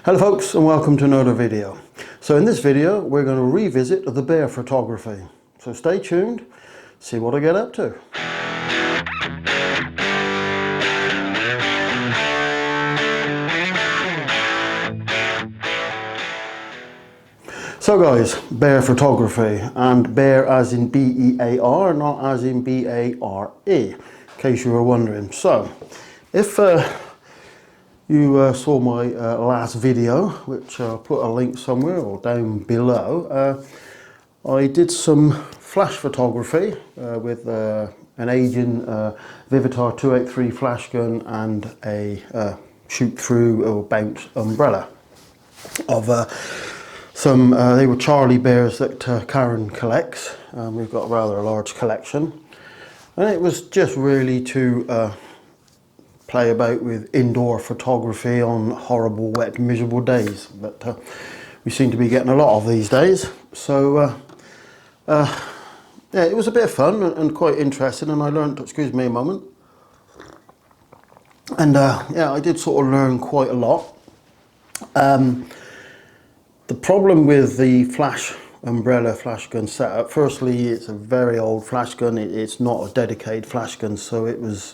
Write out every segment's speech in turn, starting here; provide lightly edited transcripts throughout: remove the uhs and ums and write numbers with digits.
Hello folks, and welcome to another video. So in this video we're going to revisit the bear photography. So stay tuned, see what I get up to. So guys, bear photography, and bear as in B-E-A-R, not as in B-A-R-E, in case you were wondering. So if you saw my last video, which I'll put a link somewhere or down below, I did some flash photography with an aging Vivitar 283 flash gun and a shoot through or bounce umbrella of some, they were Charlie bears that Karen collects. We've got a rather large collection, and it was just really to play about with indoor photography on horrible, wet, miserable days. But we seem to be getting a lot of these days. So yeah, it was a bit of fun and quite interesting, and I learned, excuse me a moment, and yeah, I did sort of learn quite a lot. The problem with the flash umbrella flash gun setup, firstly, it's a very old flash gun. It's not a dedicated flash gun, so it was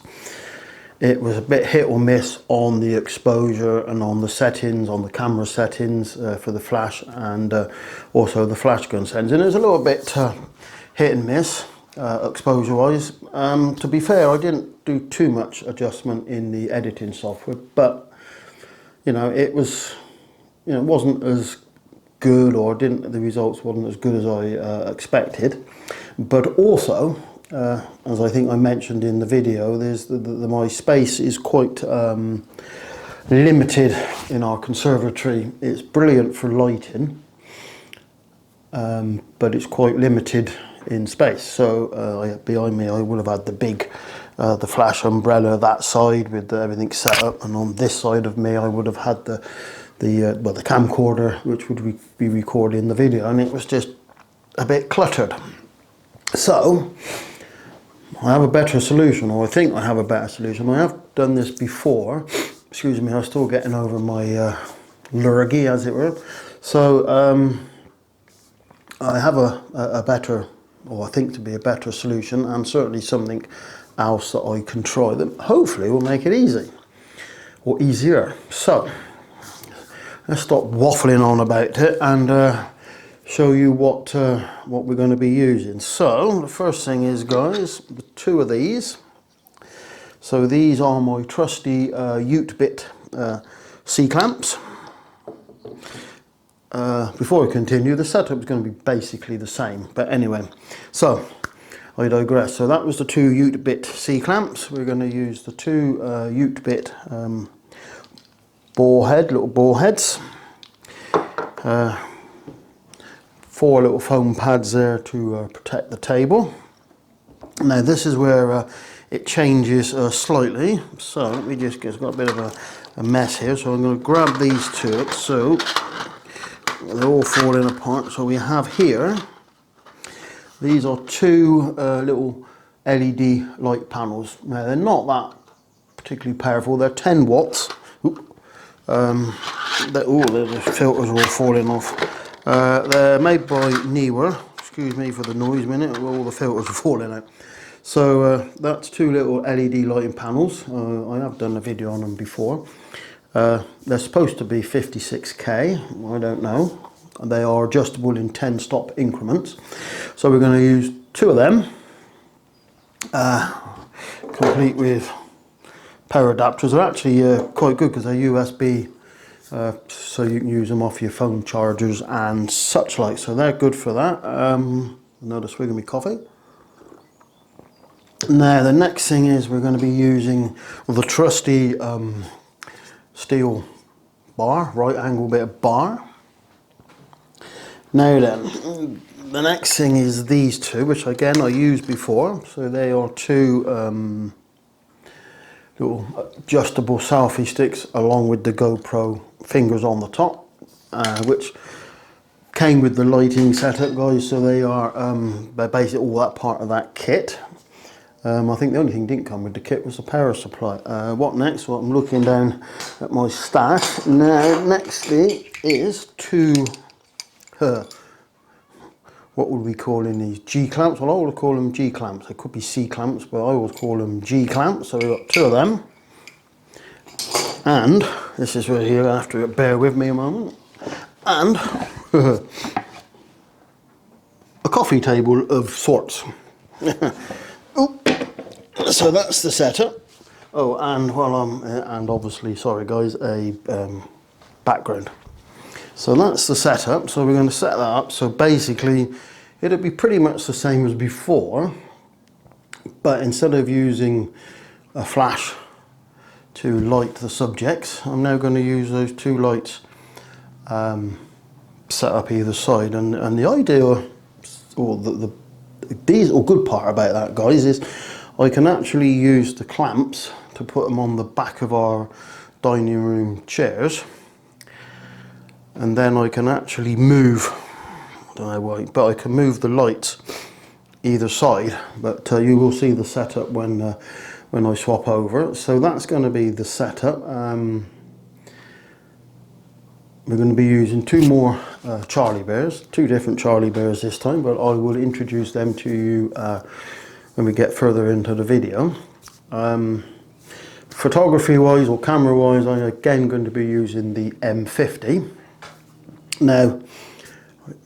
a bit hit or miss on the exposure and on the settings, on the camera settings for the flash, and also the flash gun settings. And it was a little bit hit and miss exposure wise. To be fair, I didn't do too much adjustment in the editing software, but you know, it was, you know, it wasn't as good, or the results wasn't as good as I expected. But also, as I think I mentioned in the video, there's my space is quite limited in our conservatory. It's brilliant for lighting, but it's quite limited in space. So behind me I would have had the big the flash umbrella that side with everything set up, and on this side of me I would have had the camcorder, which would be recording the video, and it was just a bit cluttered. So I have a better solution, or I think I have a better solution. I have done this before. Excuse me, I'm still getting over my lurgy, as it were. So I have a better, or I think to be a better solution, and certainly something else that I can try that hopefully will make it easy, or easier. So let's stop waffling on about it and show you what we're going to be using. So the first thing is, guys, the two of these. So these are my trusty Ute bit C-clamps. Before I continue, the setup is going to be basically the same, but anyway, so I digress. So that was the two Ute bit C-clamps. We're going to use the two Ute bit little bore heads, 4 little foam pads there to protect the table. Now this is where it changes slightly, so we just got a bit of a mess here, so I'm going to grab these two, so they're all falling apart. So we have here, these are two little LED light panels. Now they're not that particularly powerful, they're 10 watts. The filters are all falling off. They're made by Newer. Excuse me for the noise minute, all the filters are falling out. So that's two little LED lighting panels. I have done a video on them before. They're supposed to be 56K, I don't know. They are adjustable in 10 stop increments. So we're going to use two of them, complete with power adapters. Are actually quite good because they're USB, so you can use them off your phone chargers and such like. So they're good for that. Another swig of my coffee. Now the next thing is we're going to be using the trusty steel bar, right angle bit of bar. Now then, the next thing is these two, which again I used before. So they are two little adjustable selfie sticks along with the GoPro fingers on the top, which came with the lighting setup, guys. So they are basically all that part of that kit. I think the only thing that didn't come with the kit was the power supply. What next? Well, I'm looking down at my stash. Now, nextly is two, what would we call in these? G-clamps? Well, I would call them G-clamps. They could be C-clamps, but I always call them G-clamps. So we've got two of them. And this is where you're going to have to bear with me a moment. And a coffee table of sorts. So that's the setup. Oh, and while I'm and obviously, sorry guys, a background. So that's the setup. So we're going to set that up. So basically, it'll be pretty much the same as before, but instead of using a flash to light the subjects, I'm now going to use those two lights set up either side. And the idea, or the good part about that, guys, is I can actually use the clamps to put them on the back of our dining room chairs, and then I can actually move, I don't know why, but I can move the lights either side, but you will see the setup when I swap over. So that's going to be the setup. We're going to be using two more Charlie Bears, two different Charlie Bears this time, but I will introduce them to you when we get further into the video. Photography wise or camera wise, I'm again going to be using the M50. Now,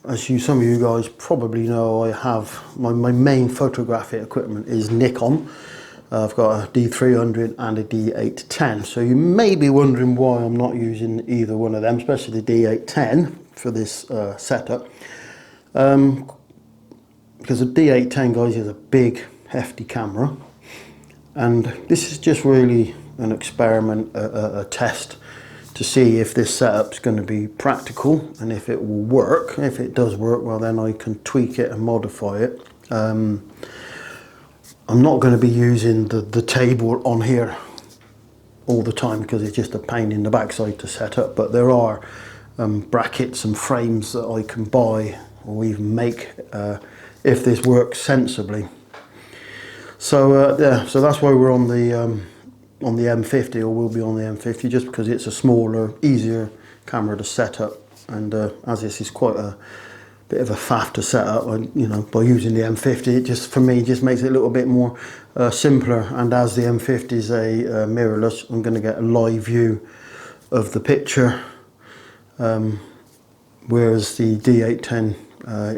as some of you guys probably know, I have my main photographic equipment is Nikon. I've got a D300 and a D810. So you may be wondering why I'm not using either one of them, especially the D810 for this setup. Because the D810, guys, is a big, hefty camera. And this is just really an experiment, a test to see if this setup's going to be practical and if it will work. If it does work, well then I can tweak it and modify it. I'm not going to be using the table on here all the time because it's just a pain in the backside to set up, but there are brackets and frames that I can buy or even make if this works sensibly. So yeah, so that's why we're on the M50, or will be on the M50, just because it's a smaller, easier camera to set up, and as this is quite a bit of a faff to set up, you know, by using the M50, it just, for me, just makes it a little bit more simpler. And as the M50 is a mirrorless, I'm going to get a live view of the picture, whereas the D810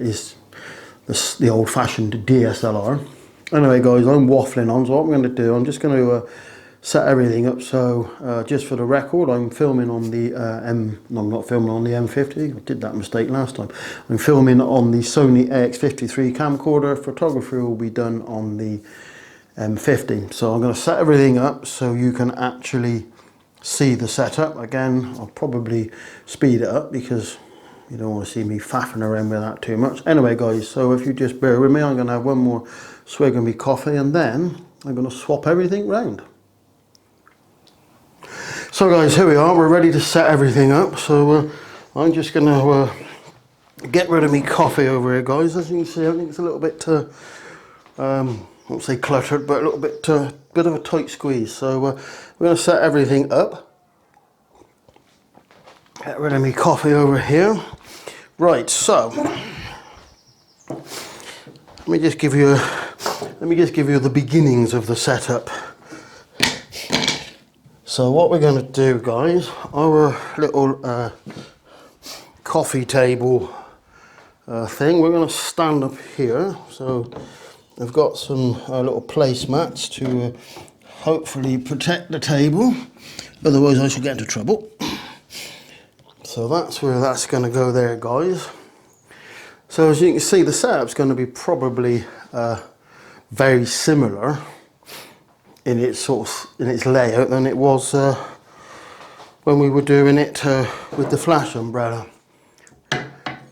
is the old-fashioned DSLR. Anyway, guys, I'm waffling on, so what I'm going to do, I'm just going to set everything up. So just for the record, I'm filming on the I'm not filming on the M50. I did that mistake last time. I'm filming on the Sony AX53 camcorder. Photography will be done on the M50. So I'm going to set everything up so you can actually see the setup. Again, I'll probably speed it up because you don't want to see me faffing around with that too much. Anyway, guys, so if you just bear with me, I'm going to have one more swig of my coffee and then I'm going to swap everything round. So guys, here we are, we're ready to set everything up. So I'm just going to get rid of my coffee over here, guys. As you can see, I think it's a little bit, I won't say cluttered, but a little bit, bit of a tight squeeze. So we're going to set everything up. Get rid of my coffee over here. Right, so let me just give you the beginnings of the setup. So what we're going to do, guys, our little coffee table thing, we're going to stand up here. So I've got some little placemats to hopefully protect the table, otherwise I should get into trouble. So that's where that's going to go there, guys. So as you can see, the setup's going to be probably very similar in its layout than it was when we were doing it with the flash umbrella.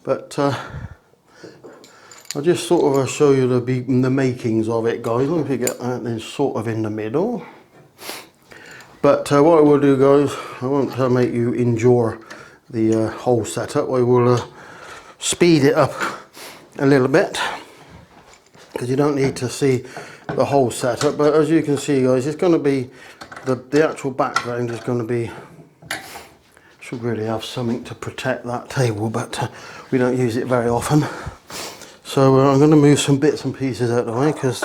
But I'll just sort of show you the makings of it, guys. Let me get that then sort of in the middle. But what I will do, guys, I won't make you endure the whole setup. I will speed it up a little bit because you don't need to see the whole setup, but as you can see guys, it's going to be the actual background is going to be, should really have something to protect that table, but we don't use it very often. So I'm going to move some bits and pieces out of the way because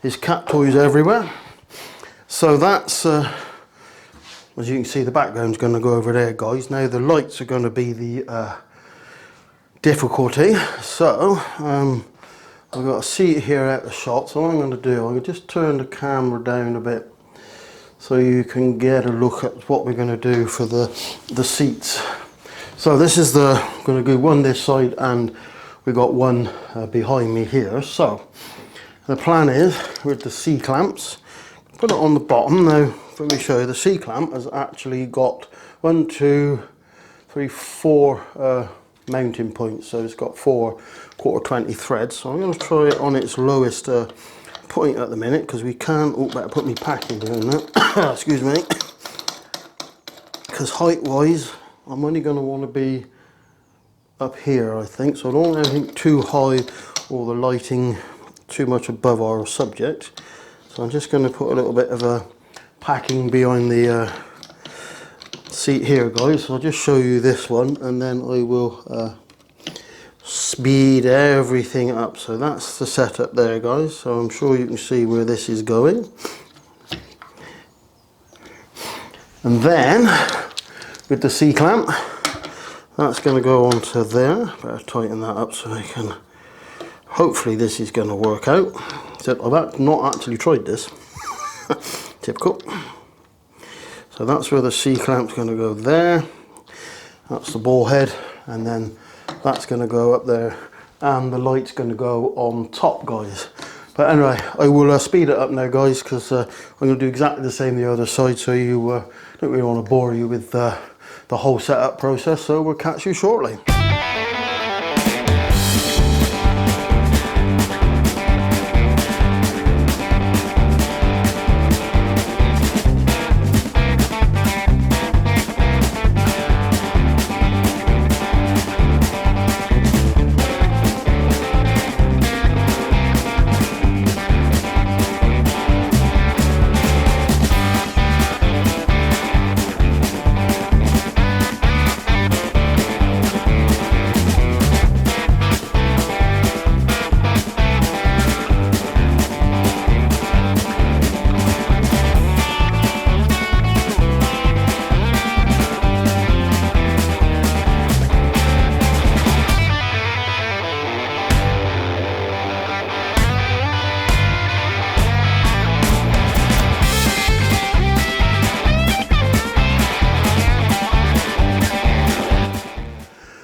there's cat toys everywhere. So that's as you can see, the background's going to go over there guys. Now the lights are going to be the difficulty. So I've got a seat here out of shot, so what I'm going to do, I'm going to just turn the camera down a bit so you can get a look at what we're going to do for the seats. So this is I'm going to do one this side and we got one behind me here. So the plan is with the C-clamps, put it on the bottom. Now let me show you, the C-clamp has actually got 1, 2, 3, 4 mounting points, so it's got 4 1/4 threads. So I'm going to try it on its lowest point at the minute because we can't. Oh, better put me packing down that. Excuse me, because height wise I'm only going to want to be up here, I think, so I don't want anything too high or the lighting too much above our subject. So I'm just going to put a little bit of a packing behind the seat here guys. So I'll just show you this one and then I will speed everything up. So that's the setup there guys, so I'm sure you can see where this is going. And then with the C-clamp, that's going to go onto there. Better tighten that up so I can, hopefully this is going to work out. So I've not actually tried this. Typical. So that's where the C-clamp's going to go there. That's the ball head, and then that's going to go up there, and the light's going to go on top guys. But anyway, I will speed it up now guys because I'm going to do exactly the same the other side, so you don't really want to bore you with the whole setup process. So we'll catch you shortly.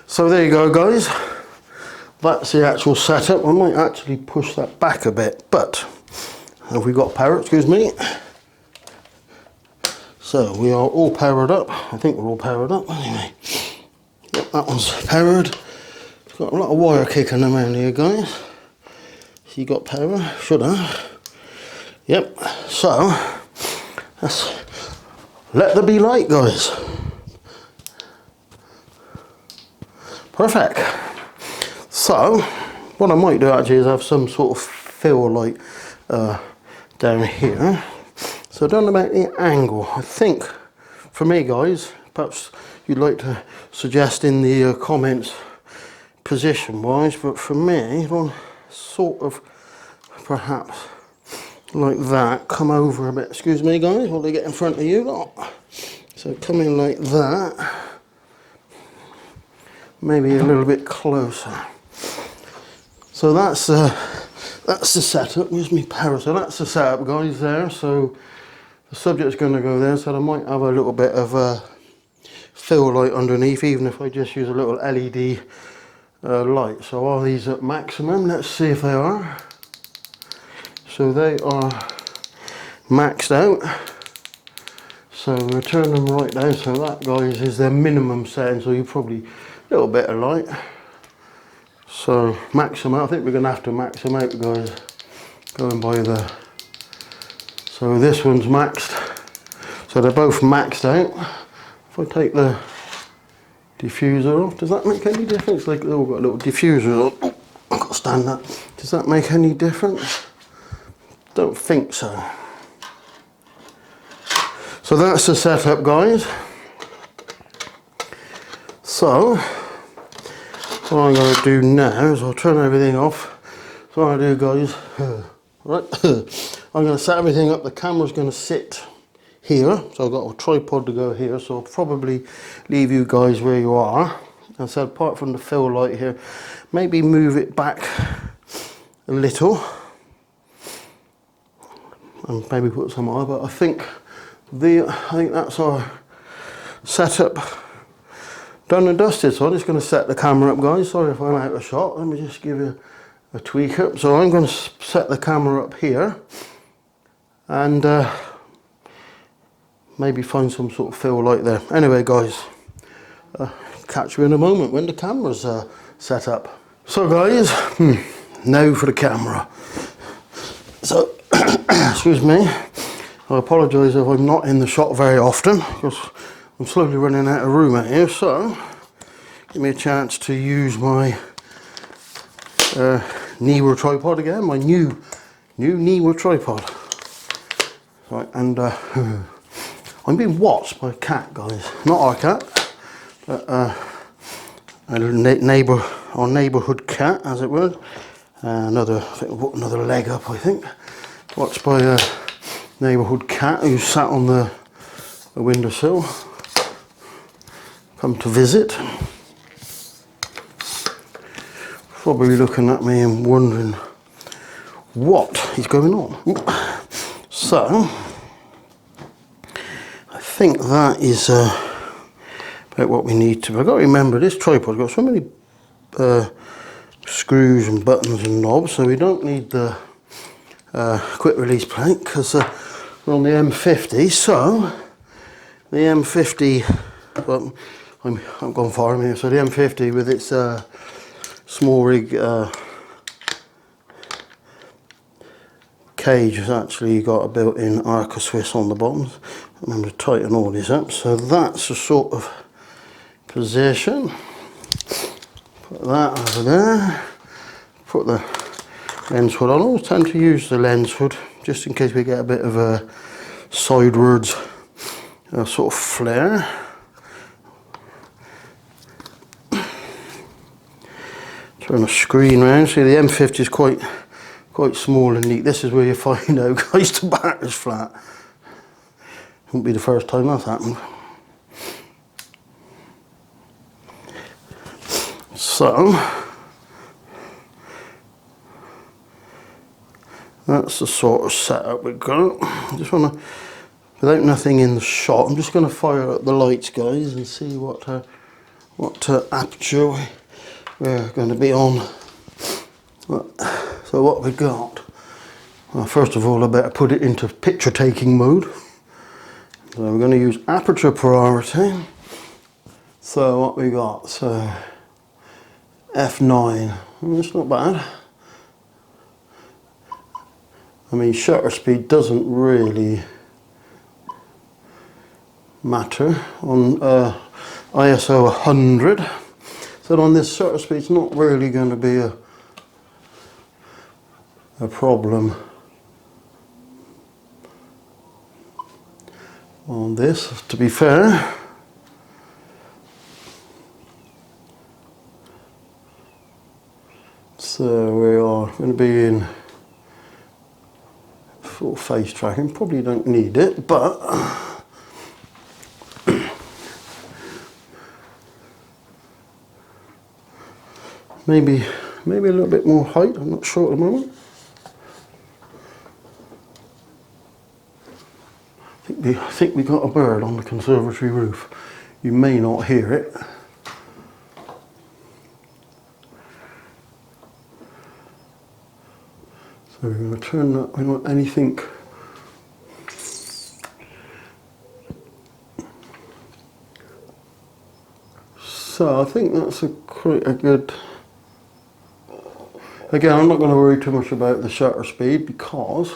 So there you go guys, that's the actual setup. I might actually push that back a bit, but have we got power? Excuse me. So we are all powered up. I think we're all powered up anyway. Yep, that one's powered. It's got a lot of wire kicking around here guys. So you got power? Should have. Yep, so let's let there be light guys. Perfect. So what I might do actually is have some sort of fill light down here. So I don't know about the angle. I think for me guys, perhaps you'd like to suggest in the comments position wise, but for me, one sort of perhaps like that, come over a bit. Excuse me guys, while they get in front of you lot. So come in like that. Maybe a little bit closer. So that's the setup. Where's my power? So that's the setup guys there. So the subject's going to go there, so I might have a little bit of a fill light underneath, even if I just use a little LED light. So are these at maximum? Let's see if they are. So they are maxed out. So we'll turn them right down. So that guys is their minimum setting, so you probably little bit of light. So max them out. I think we're going to have to max them out guys, going by the, so this one's maxed, so they're both maxed out. If I take the diffuser off, does that make any difference? Like they've all got a little diffuser on. Oh, I've got to stand that. Does that make any difference? Don't think so. So that's the setup, guys. So what I'm going to do now is I'll turn everything off. So what I do, guys, right, I'm going to set everything up. The camera's going to sit here, so I've got a tripod to go here, so I'll probably leave you guys where you are. And so apart from the fill light here, maybe move it back a little and maybe put some on, but I think that's our setup done and dusted. So I'm just going to set the camera up, guys. Sorry if I'm out of shot. Let me just give you a tweak up. So I'm going to set the camera up here and maybe find some sort of fill light there. Anyway, guys, catch you in a moment when the camera's set up. So guys, now for the camera. So excuse me, I apologise if I'm not in the shot very often because I'm slowly running out of room out here, so give me a chance to use my Neewer tripod again, my new Neewer tripod. Right, and I'm being watched by a cat, guys. Not our cat, but a neighbour, our neighbourhood cat, as it were. Another leg up, I think. Watched by a neighbourhood cat who sat on the windowsill. Come to visit. Probably looking at me and wondering what is going on. So I think that is about what we need to. I've got to remember this tripod's got so many screws and buttons and knobs, so we don't need the quick release plate because we're on the M50. So the M50, well, I'm gone far here. So the M50 with its small rig cage has actually got a built-in Arca Swiss on the bottoms. Remember to tighten all these up. So that's the sort of position. Put that over there. Put the lens hood on. I always tend to use the lens hood just in case we get a bit of a sidewards sort of flare. Turn the screen round. See, the M50 is quite small and neat. This is where you find out, guys, the battery's flat. Won't be the first time that's happened. So that's the sort of setup we've got. I just want to, without nothing in the shot, I'm just going to fire up the lights, guys, and see what aperture we're going to be on. So what we got? Well, first of all, I better put it into picture taking mode. So we're going to use aperture priority. So what we got? So f9. It's not bad. I mean, shutter speed doesn't really matter on ISO 100. So on this shutter speed, it's not really going to be a problem on this, to be fair. So we are going to be in full face tracking. Probably don't need it, but maybe a little bit more height. I'm not sure at the moment. I think we got a bird on the conservatory roof. You may not hear it. So we're going to turn that. We don't want anything. So I think that's quite a good. Again, I'm not going to worry too much about the shutter speed because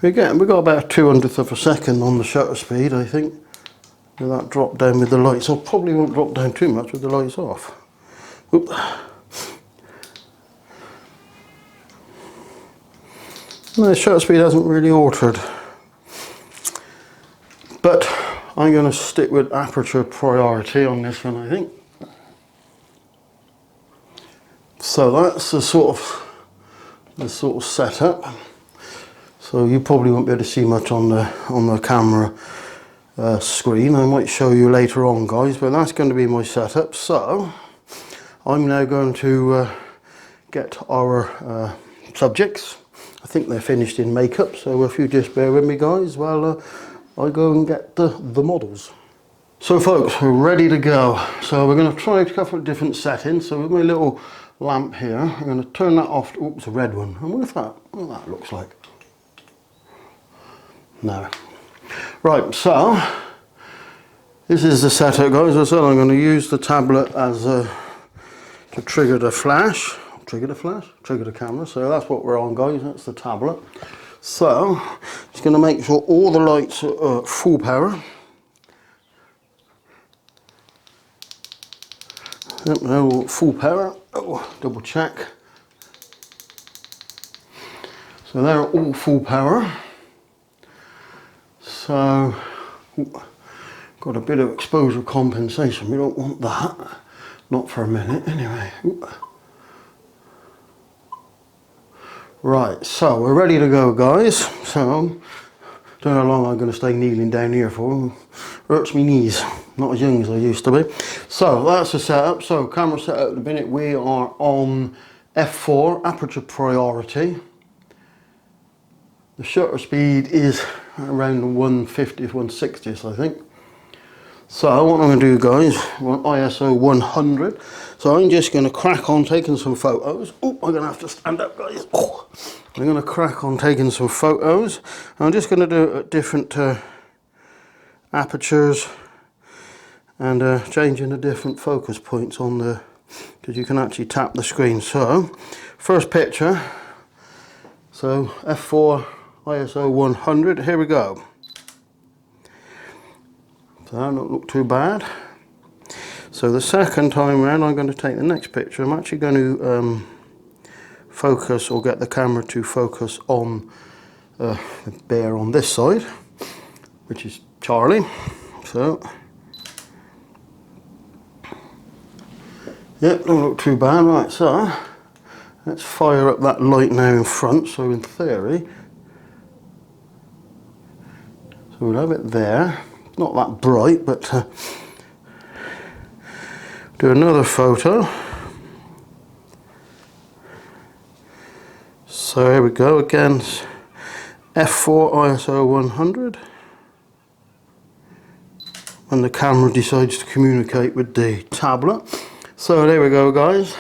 we got about a 200th of a second on the shutter speed, I think. Will that drop down with the lights? So probably won't drop down too much with the lights off. Oop. No, the shutter speed hasn't really altered, but I'm going to stick with aperture priority on this one, I think. So that's the sort of setup. So you probably won't be able to see much on the camera screen. I might show you later on, guys, but that's going to be my setup. So I'm now going to get our subjects. I think they're finished in makeup, so if you just bear with me, guys, while I go and get the models. So folks, we're ready to go. So we're going to try a couple of different settings. So with my little lamp here, I'm going to turn that off. Oops, a red one. I wonder what that looks like. No. Right, so this is the setup, guys. As I said, I'm going to use the tablet as to trigger the flash. Trigger the camera. So that's what we're on, guys. That's the tablet. So just going to make sure all the lights are full power. Yep, they're all full power. Oh, double check. So they're all full power. So got a bit of exposure compensation. We don't want that. Not for a minute, anyway. Right, so we're ready to go, guys. So, don't know how long I'm going to stay kneeling down here for. Hurts my knees. Not as young as I used to be. So that's the setup. So camera setup at the minute, we are on f4, aperture priority. The shutter speed is around 150th, 160th, I think. So what I'm going to do, guys, we're on ISO 100. So I'm just going to crack on taking some photos. Oh, I'm going to have to stand up, guys. Oh, I'm going to crack on taking some photos. I'm just going to do it at different apertures and changing the different focus points on the, because you can actually tap the screen. So first picture. So f4 ISO 100. Here we go. So that don't look too bad. So the second time around, I'm going to take the next picture. I'm actually going to focus, or get the camera to focus on the bear on this side, which is Charlie. So, yep, don't look too bad. Right, so let's fire up that light now in front. So in theory, so we'll have it there. Not that bright, but do another photo. So here we go again, f4 ISO 100, and the camera decides to communicate with the tablet. So there we go, guys.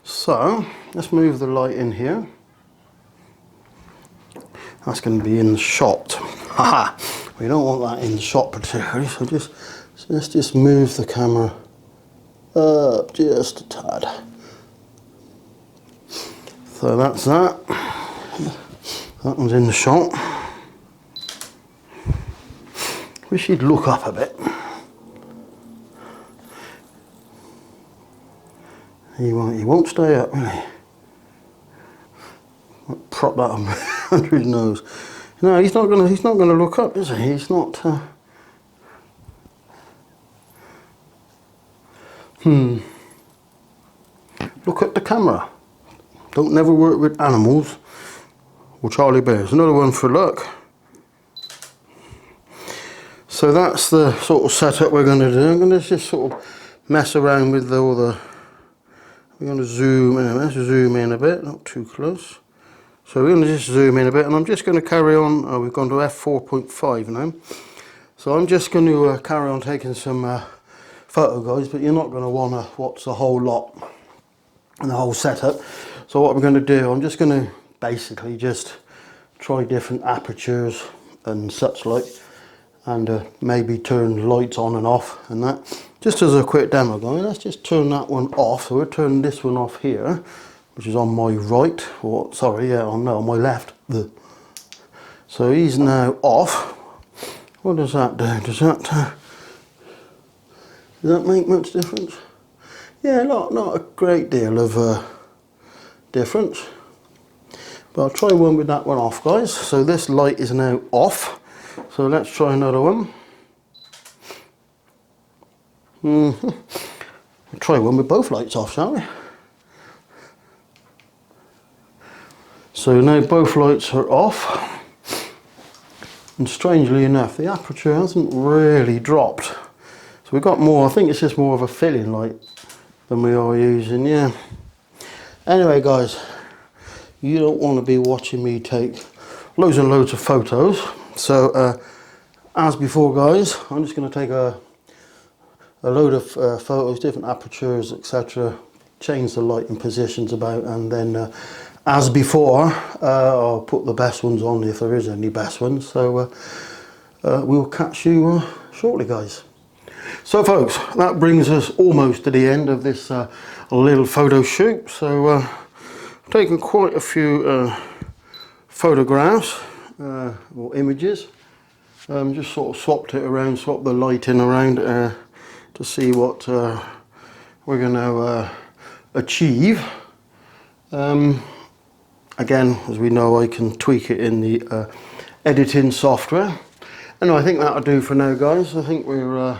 So let's move the light in here. That's going to be in the shot. Haha. We don't want that in the shot particularly, so let's just move the camera up just a tad. So that's that. That one's in the shot. Wish he'd look up a bit. He won't stay up, will he? I'll prop that under his nose. No, he's not gonna look up, is he? He's not. Look at the camera. Don't never work with animals or Charlie bears. Another one for luck. So that's the sort of setup we're going to do. I'm going to just sort of mess around with all the. We're going to zoom in. Let's zoom in a bit, not too close. So we're going to just zoom in a bit, and I'm just going to carry on. Oh, we've gone to f4.5 now. So I'm just going to carry on taking some photo, guys, but you're not going to want to watch the whole lot and the whole setup. So what we're going to do, I'm just going to basically just try different apertures and such like, and maybe turn lights on and off and that. Just as a quick demo, guys, let's just turn that one off. So we'll turn this one off here, which is on my right, or sorry, yeah, on my left. So he's now off. What does that do? Does that Does that make much difference? Yeah, not a great deal of difference. But I'll try one with that one off, guys. So this light is now off. So let's try another one. We'll try one with both lights off, shall we? So now both lights are off. And strangely enough, the aperture hasn't really dropped. So we've got more, I think it's just more of a filling light than we are using, yeah. Anyway, guys, you don't want to be watching me take loads and loads of photos. So, as before, guys, I'm just going to take a load of photos, different apertures, etc. Change the lighting positions about, and then as before, I'll put the best ones on if there is any best ones. So we'll catch you shortly, guys. So folks, that brings us almost to the end of this little photo shoot. So I've taken quite a few photographs or images. Just sort of swapped it around, swapped the lighting around to see what we're going to achieve. Again, as we know, I can tweak it in the editing software. And I think that'll do for now, guys. I think we're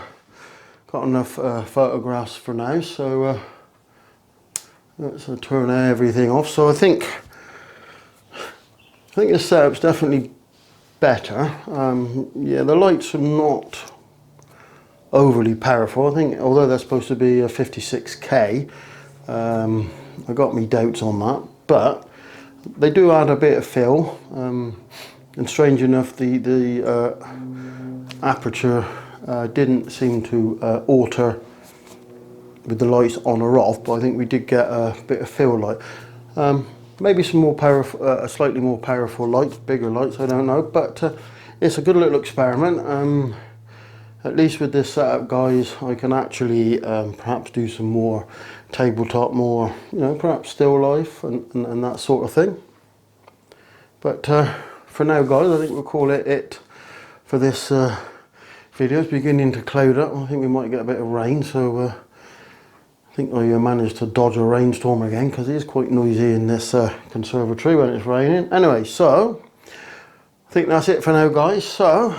got enough photographs for now. So let's turn everything off. So I think the setup's definitely better. Yeah, the lights are not overly powerful. I think, although they're supposed to be a 56K, I got me doubts on that, but they do add a bit of fill, and strange enough, the aperture didn't seem to alter with the lights on or off, but I think we did get a bit of fill light. Maybe some more powerful, slightly more powerful lights, bigger lights, I don't know, but it's a good little experiment. At least with this setup, guys, I can actually perhaps do some more tabletop, more, you know, perhaps still life and that sort of thing. But for now, guys, I think we'll call it for this video. It's beginning to cloud up. I think we might get a bit of rain, so I think I managed to dodge a rainstorm again, because it is quite noisy in this conservatory when it's raining. Anyway, so I think that's it for now, guys. So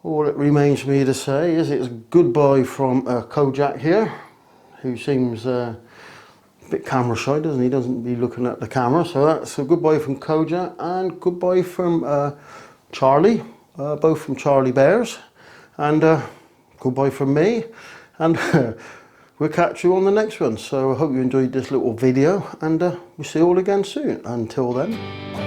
all it remains for me to say is it's goodbye from Kojak here, who seems a bit camera shy, doesn't he? Doesn't be looking at the camera. So that's a goodbye from Kojak, and goodbye from Charlie, both from Charlie Bears, and goodbye from me, and we'll catch you on the next one. So I hope you enjoyed this little video, and we'll see you all again soon. Until then.